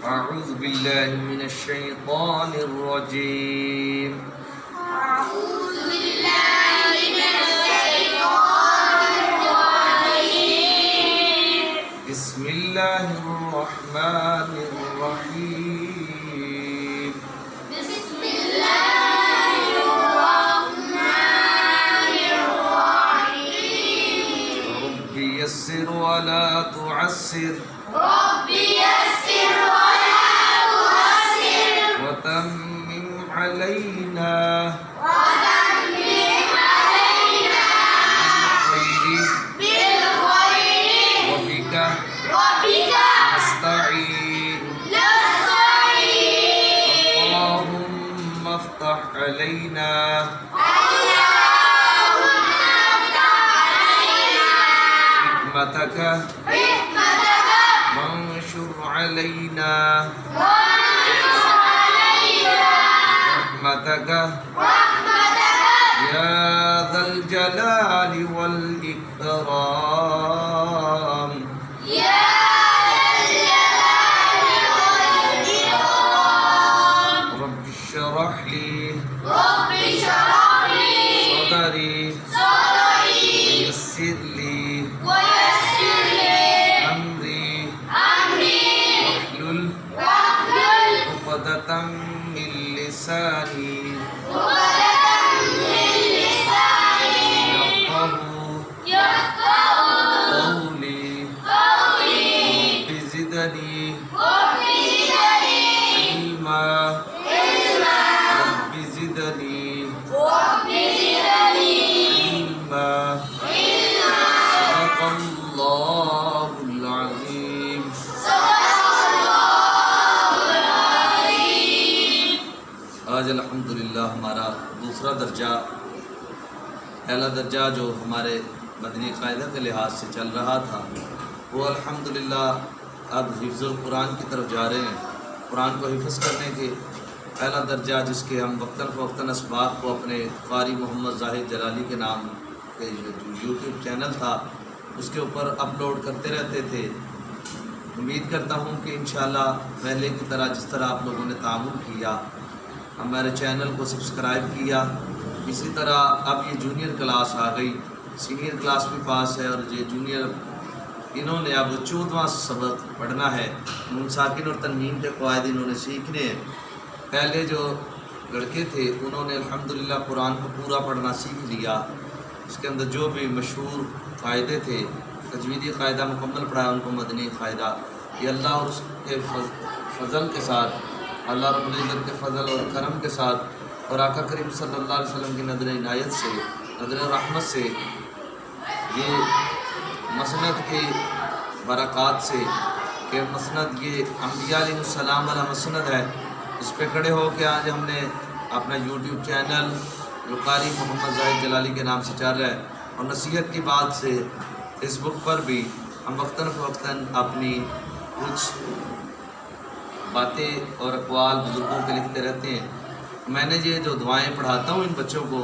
أعوذ بالله من الشيطان الرجيم. أعوذ بالله من الشيطان الرجيم. بسم الله الرحمن الرحيم. بسم الله الرحمن الرحيم. رب يسر ولا تعسر رب يسر ولا تعسر وتمم علينا وتمم علينا بالخير بالخير وبك وبك نستعين. نستعين. اللهم افتح علينا اللهم افتح علينا حكمتك حكمتك وانشر علينا وانشر علينا رحمتك رحمتك يا ذا الجلال والإكرام. يا ذا الجلال والإكرام. رب اشرح لي رب اشرح لي صدري صدري ويسر لي ويسر لي أمري أمري واحلل واحلل عقدة من لساني عقدة من لساني يفقهوا يفقهوا قولي. قولي. رب زدني رب زدني علما علما. رب زدني رب زدني علما. علما. صدق الله العظيم. صدق الله العظيم. آج الحمدللہ ہمارا دوسرا درجہ پہلا درجہ جو ہمارے مدنی قاعدہ کے لحاظ سے چل رہا تھا وہ الحمدللہ اب حفظ القرآن کی طرف جا رہے ہیں. قرآن کو حفظ کرنے کے پہلا درجہ جس کے ہم وقتاً فوقتاً اسباق کو اپنے قاری محمد زاہد جلالی کے نام کے جو یوٹیوب چینل تھا اس کے اوپر اپلوڈ کرتے رہتے تھے. امید کرتا ہوں کہ انشاءاللہ پہلے کی طرح جس طرح آپ لوگوں نے تعاون کیا ہمارے چینل کو سبسکرائب کیا اسی طرح اب یہ جونیئر کلاس آ گئی. سینئر کلاس بھی پاس ہے اور یہ جونیئر انہوں نے اب 14واں سبق پڑھنا ہے. نون ساکن اور تنوین کے قواعد انہوں نے سیکھنے ہیں. پہلے جو لڑکے تھے انہوں نے الحمدللہ قرآن کو پورا پڑھنا سیکھ لیا. اس کے اندر جو بھی مشہور قاعدے تھے تجویدی قاعدہ مکمل پڑھایا ان کو مدنی قاعدہ. یہ اللہ اور اس کے فضل کے ساتھ اللہ رب العزت کے فضل اور کرم کے ساتھ اور آقا کریم صلی اللہ علیہ وسلم کی نظر عنایت سے نظر رحمت سے یہ مسند کی برکات سے کہ مسند یہ انبیاء علیہ السلام والا مسند ہے اس پہ کھڑے ہو کے آج ہم نے اپنا یوٹیوب چینل جو قاری محمد زاہد جلالی کے نام سے چل رہا ہے اور نصیحت کی بات سے فیس بک پر بھی ہم وقتاً فوقتاً اپنی کچھ باتیں اور اقوال بزرگوں کے لکھتے رہتے ہیں. میں نے یہ جو دعائیں پڑھاتا ہوں ان بچوں کو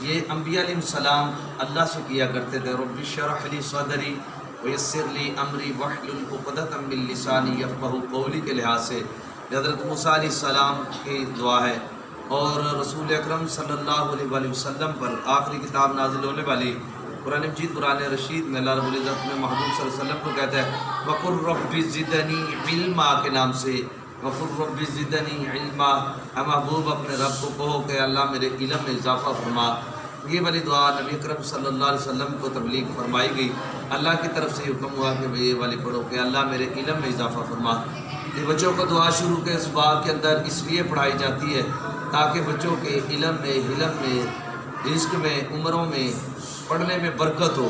یہ انبیاء علیہ السلام اللہ سے کیا کرتے تھے. رب اشرح لی صدری ویسر لی امری واحلل عقدۃ من لسانی یفقہوا قولی کے لحاظ سے حضرت موسیٰ علیہ السلام کی دعا ہے اور رسول اکرم صلی اللہ علیہ وآلہ وسلم پر آخری کتاب نازل ہونے والی قرآن مجید قرآن رشید میں اللہ رب العزت میں محبوب صلی اللہ علیہ وسلم کو کہتا ہے وَقُلْ رَبِّ زِدْنِي عِلْمًا کے نام سے وَقُلْ رَبِّ زِدْنِي عِلْمًا. اے محبوب اپنے رب کو کہو کہ اللہ میرے علم میں اضافہ فرما. یہ والی دعا نبی اکرم صلی اللہ علیہ وسلم کو تبلیغ فرمائی گئی. اللہ کی طرف سے حکم ہوا کہ یہ والی پڑھو کہ اللہ میرے علم میں اضافہ فرما. یہ بچوں کو دعا شروع کے اس باب کے اندر اس لیے پڑھائی جاتی ہے تاکہ بچوں کے علم میں حلم میں رزق میں عمروں میں پڑھنے میں برکت ہو.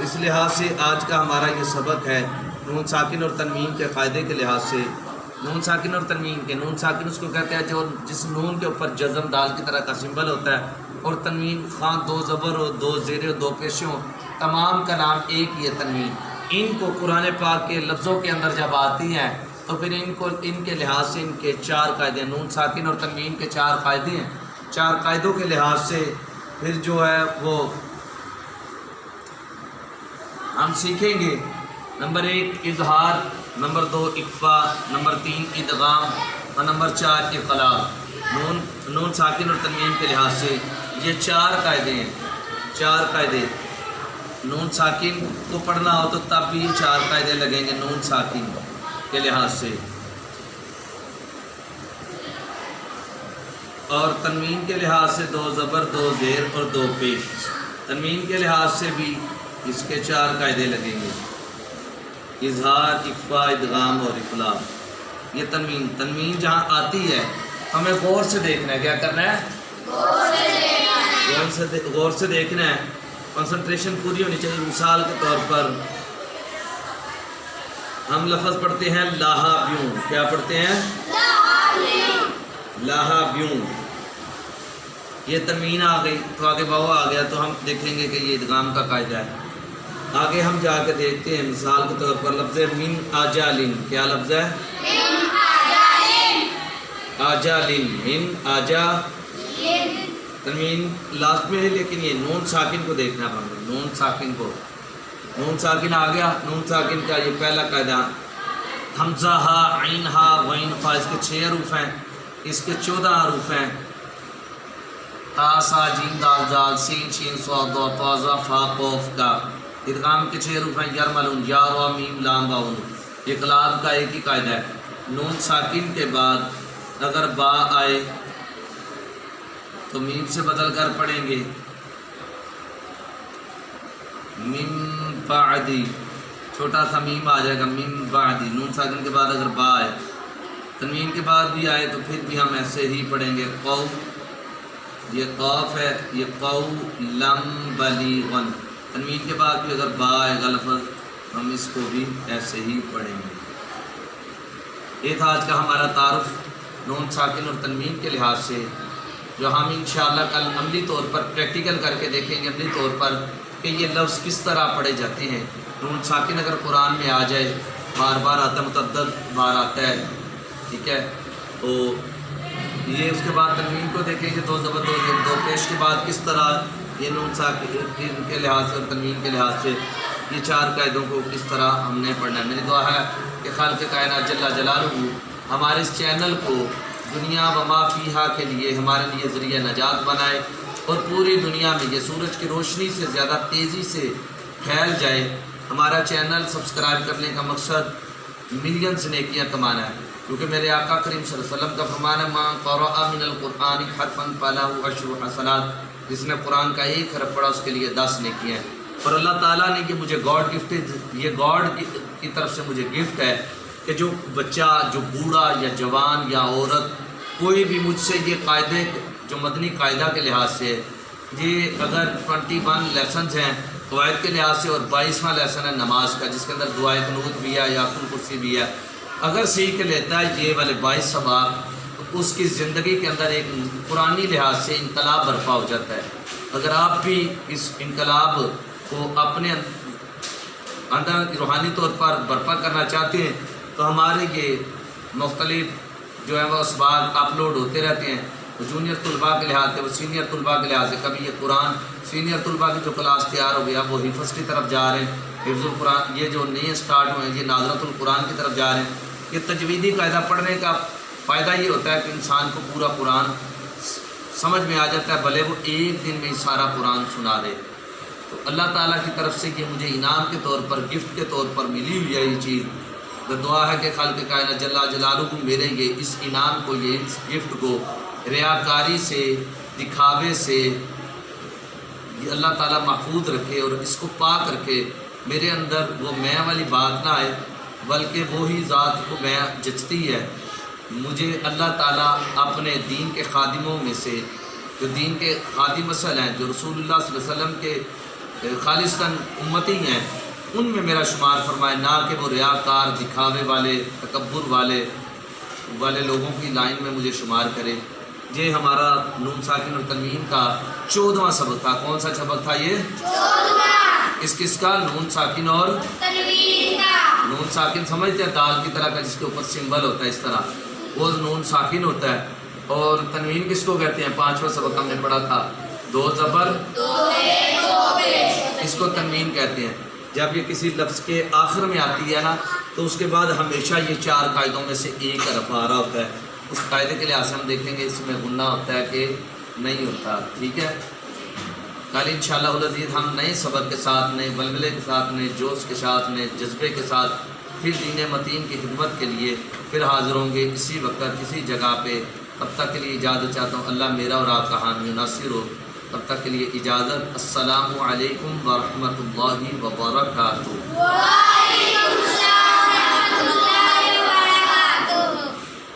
اس لحاظ سے آج کا ہمارا یہ سبق ہے نون ساکن اور تنوین کے قاعدے کے لحاظ سے. نون ساکن اور تنوین کے نون ساکن اس کو کہتے ہیں جو جس نون کے اوپر جزم دال کی طرح کا سمبل ہوتا ہے اور تنوین خواہ دو زبر ہو دو زیر ہو دو پیشے ہو تمام کا نام ایک ہی ہے تنوین. ان کو قرآن پاک کے لفظوں کے اندر جب آتی ہیں تو پھر ان کے لحاظ سے ان کے 4 قاعدے ہیں. نون ساکن اور تنوین کے 4 قاعدے ہیں. 4 قاعدوں کے لحاظ سے پھر جو ہے وہ ہم سیکھیں گے. نمبر 1 اظہار نمبر 2 اقفا، نمبر 3 ادغام اور نمبر 4 اقلاب۔ نون ساکن اور تنوین کے لحاظ سے یہ 4 قاعدے ہیں، 4 قاعدے۔ نون ساکن کو پڑھنا ہو تو تب بھی 4 قاعدے لگیں گے نون ساکن کے لحاظ سے، اور تنوین کے لحاظ سے 2 زبر 2 زیر اور 2 پیش۔ تنوین کے لحاظ سے بھی اس کے 4 قاعدے لگیں گے، اظہار، اقفا، ادغام اور اقلاب۔ یہ تنوین جہاں آتی ہے ہمیں غور سے دیکھنا ہے، کیا کرنا ہے؟ غور سے دیکھنا ہے، کنسنٹریشن پوری ہونی چاہیے۔ مثال کے طور پر ہم لفظ پڑھتے ہیں لاہابیون، کیا پڑھتے ہیں؟ لاہابیون، یہ تنوین آ گئی تو آگے واو آ گیا تو ہم دیکھیں گے کہ یہ ادغام کا قاعدہ ہے۔ آگے ہم جا کے دیکھتے ہیں، مثال کے طور پر لفظ من آجالن، کیا لفظ ہے؟ آجالن، من آجا، تنوین لاسٹ میں ہے لیکن یہ نون ساکن کو دیکھنا پڑتا ہے، نون ساکن کو۔ نون ساکن آ گیا، نون ساکن کا یہ پہلا قاعدہ، حمزہ ہا، عین ہا، غین فا، اس کے 6 حروف ہیں، اس کے 14 حروف ہیں، تا سا جیم دال زال سین شین صاد ضاد طا ظا فا قاف کا۔ ادغام کے 6 حروف ہیں، یرملون، یا را میم لام باون۔ اقلاب کا ایک ہی قاعدہ ہے، نون ساکن کے بعد اگر با آئے تو میم سے بدل کر پڑھیں گے، من بعدی، چھوٹا سا میم آ جائے گا، من بعدی۔ نون ساکن کے بعد اگر با آئے، تنوین کے بعد بھی آئے تو پھر بھی ہم ایسے ہی پڑھیں گے، قو، یہ قاف ہے، یہ قو لم بلیغن۔ تنوین کے بعد بھی اگر با آئے گا لفظ ہم اس کو بھی ایسے ہی پڑھیں گے۔ یہ تھا آج کا ہمارا تعارف نون ساکن اور تنوین کے لحاظ سے، جو ہم انشاءاللہ کل عملی طور پر پریکٹیکل کر کے دیکھیں گے، عملی طور پر کہ یہ لفظ کس طرح پڑھے جاتے ہیں۔ نون ساکن اگر قرآن میں آ جائے، بار بار آتا ہے، متعدد بار آتا ہے، ٹھیک ہے، تو یہ اس کے بعد تنوین کو دیکھیں گے، 2 زبر 2 زیر 2 پیش کے بعد کس طرح یہ نون ساکن کے لحاظ سے اور تنوین کے لحاظ سے یہ 4 قاعدوں کو کس طرح ہم نے پڑھنا ہے۔ میری دعا ہے کہ خالق کائنات جل جلالہ ہمارے اس چینل کو دنیا و ما فیہا کے لیے ہمارے لیے ذریعہ نجات بنائے، اور پوری دنیا میں یہ سورج کی روشنی سے زیادہ تیزی سے پھیل جائے۔ ہمارا چینل سبسکرائب کرنے کا مقصد ملینز نیکیاں کمانا ہے، کیونکہ میرے آقا کریم صلی اللہ علیہ وسلم کا فرمان ہے، ما قرأ من القرآن حرفا فلہ 10 حسنات، جس نے قرآن کا 1 حرف پڑھا اس کے لیے 10 نیکیاں ہیں۔ اور اللہ تعالیٰ نے یہ مجھے یہ گاڈ کی طرف سے مجھے گفٹ ہے کہ جو بچہ، جو بوڑھا یا جوان یا عورت، کوئی بھی مجھ سے یہ قاعدے جو مدنی قاعدہ کے لحاظ سے، یہ اگر 21 لیسنز ہیں قواعد کے لحاظ سے، اور 22واں لیسن ہے نماز کا، جس کے اندر دعائے قنوت بھی ہے، یاتن الکرسی بھی ہے، اگر سیکھ لیتا ہے یہ والے 22 سباق، تو اس کی زندگی کے اندر ایک قرآنی لحاظ سے انقلاب برپا ہو جاتا ہے۔ اگر آپ بھی اس انقلاب کو اپنے اندر روحانی طور پر برپا کرنا چاہتے ہیں تو ہمارے یہ مختلف جو ہے وہ اسباق اپلوڈ ہوتے رہتے ہیں، وہ جونیئر طلباء کے لحاظ سے، وہ سینئر طلباء کے لحاظ سے۔ کبھی یہ قرآن سینئر طلباء کی جو کلاس تیار ہو گیا وہ حفظ کی طرف جا رہے ہیں، حفظ القرآن، یہ جو نئے سٹارٹ ہوئے ہیں یہ ناظرۃ القرآن کی طرف جا رہے ہیں۔ یہ تجویدی قاعدہ پڑھنے کا فائدہ یہ ہوتا ہے کہ انسان کو پورا قرآن سمجھ میں آ جاتا ہے، بھلے وہ ایک دن میں ہی سارا قرآن سنا دے۔ تو اللہ تعالیٰ کی طرف سے یہ مجھے انعام کے طور پر، گفٹ کے طور پر ملی ہوئی ہے یہ چیز۔ تو دعا ہے کہ خالق کائنات جل جلالہ میرے یہ اس انعام کو، یہ اس گفٹ کو ریاکاری سے، دکھاوے سے یہ اللہ تعالیٰ محفوظ رکھے، اور اس کو پاک رکھے، میرے اندر وہ میں والی بات نہ آئے، بلکہ وہی ذات کو میں جچتی ہے۔ مجھے اللہ تعالیٰ اپنے دین کے خادموں میں سے، جو دین کے خادم اصل ہیں، جو رسول اللہ صلی اللہ علیہ وسلم کے خالصتاً امتی ہیں، ان میں میرا شمار فرمائے، نہ کہ وہ ریاکار، دکھاوے والے، تکبر والے لوگوں کی لائن میں مجھے شمار کرے۔ یہ ہمارا نون ساکن اور تنوین کا 14واں سبق تھا۔ کون سا سبق تھا یہ؟ 14۔ کس کا؟ نون ساکن اور تنوین کا۔ نون ساکن سمجھتے ہیں دال کی طرح کا، جس کے اوپر سمبل ہوتا ہے اس طرح، وہ نون ساکن ہوتا ہے۔ اور تنوین کس کو کہتے ہیں؟ 5واں سبق ہم نے پڑھا تھا، 2 زبر 2 پیش، اس کو تنوین کہتے ہیں۔ جب یہ کسی لفظ کے آخر میں آتی ہے نا تو اس کے بعد ہمیشہ یہ 4 قاعدوں میں سے ایک حرف آ رہا ہوتا ہے. اس قاعدے کے لحاظ سے ہم دیکھیں گے اس میں غنہ ہوتا ہے کہ نہیں ہوتا. ٹھیک ہے. کل انشاءاللہ العزیز ہم نئے سبق کے ساتھ، نئے بلبلے کے ساتھ، نئے جوش کے ساتھ، نئے جذبے کے ساتھ پھر دین متین کی خدمت کے لیے پھر حاضر ہوں گے اسی وقت اسی جگہ پہ. تب تک کے لیے اجازت چاہتا ہوں. اللہ میرا اور آپ کا حامی و ناصر ہو. تب تک کے لیے اجازت. السلام علیکم ورحمۃ اللہ وبرکاتہ.